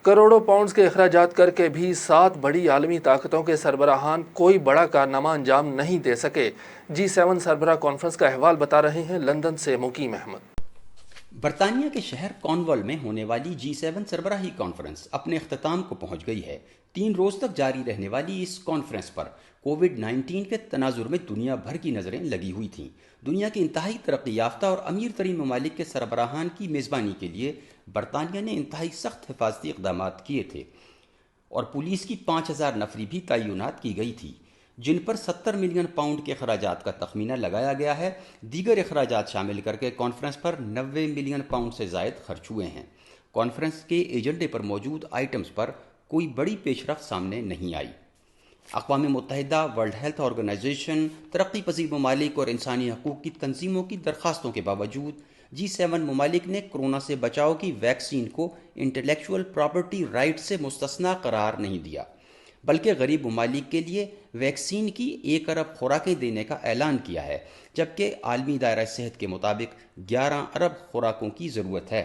کروڑوں پاؤنڈز کے اخراجات کر کے بھی 7 بڑی عالمی طاقتوں کے سربراہان کوئی بڑا کارنامہ انجام نہیں دے سکے۔ G7 سربراہ کانفرنس کا احوال بتا رہے ہیں لندن سے مقیم احمد۔ برطانیہ کے شہر کارنوال میں ہونے والی G7 سربراہی کانفرنس اپنے اختتام کو پہنچ گئی ہے۔ 3 روز تک جاری رہنے والی اس کانفرنس پر کووڈ-19 کے تناظر میں دنیا بھر کی نظریں لگی ہوئی تھیں۔ دنیا کے انتہائی ترقی یافتہ اور امیر ترین ممالک کے سربراہان کی میزبانی کے لیے برطانیہ نے انتہائی سخت حفاظتی اقدامات کیے تھے اور پولیس کی 5000 نفری بھی تعینات کی گئی تھی، جن پر 70 ملین پاؤنڈ کے اخراجات کا تخمینہ لگایا گیا ہے۔ دیگر اخراجات شامل کر کے کانفرنس پر 90 ملین پاؤنڈ سے زائد خرچ ہوئے ہیں۔ کانفرنس کے ایجنڈے پر موجود آئٹمز پر کوئی بڑی پیش رفت سامنے نہیں آئی۔ اقوام متحدہ، ورلڈ ہیلتھ آرگنائزیشن، ترقی پذیر ممالک اور انسانی حقوق کی تنظیموں کی درخواستوں کے باوجود G7 ممالک نے کورونا سے بچاؤ کی ویکسین کو انٹلیکچوئل پراپرٹی رائٹ سے مستثنیٰ قرار نہیں دیا، بلکہ غریب ممالک کے لیے ویکسین کی 1 ارب خوراکیں دینے کا اعلان کیا ہے، جبکہ عالمی دائرہ صحت کے مطابق 11 ارب خوراکوں کی ضرورت ہے۔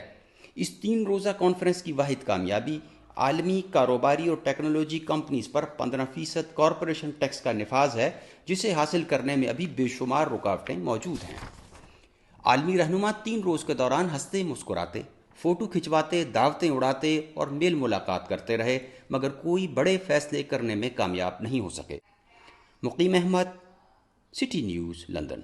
اس 3 روزہ کانفرنس کی واحد کامیابی عالمی کاروباری اور ٹیکنالوجی کمپنیز پر 15% کارپوریشن ٹیکس کا نفاذ ہے، جسے حاصل کرنے میں ابھی بے شمار رکاوٹیں موجود ہیں۔ عالمی رہنما 3 روز کے دوران ہنستے مسکراتے، فوٹو کھنچواتے، دعوتیں اڑاتے اور میل ملاقات کرتے رہے، مگر کوئی بڑے فیصلے کرنے میں کامیاب نہیں ہو سکے۔ مقیم احمد، سٹی نیوز، لندن۔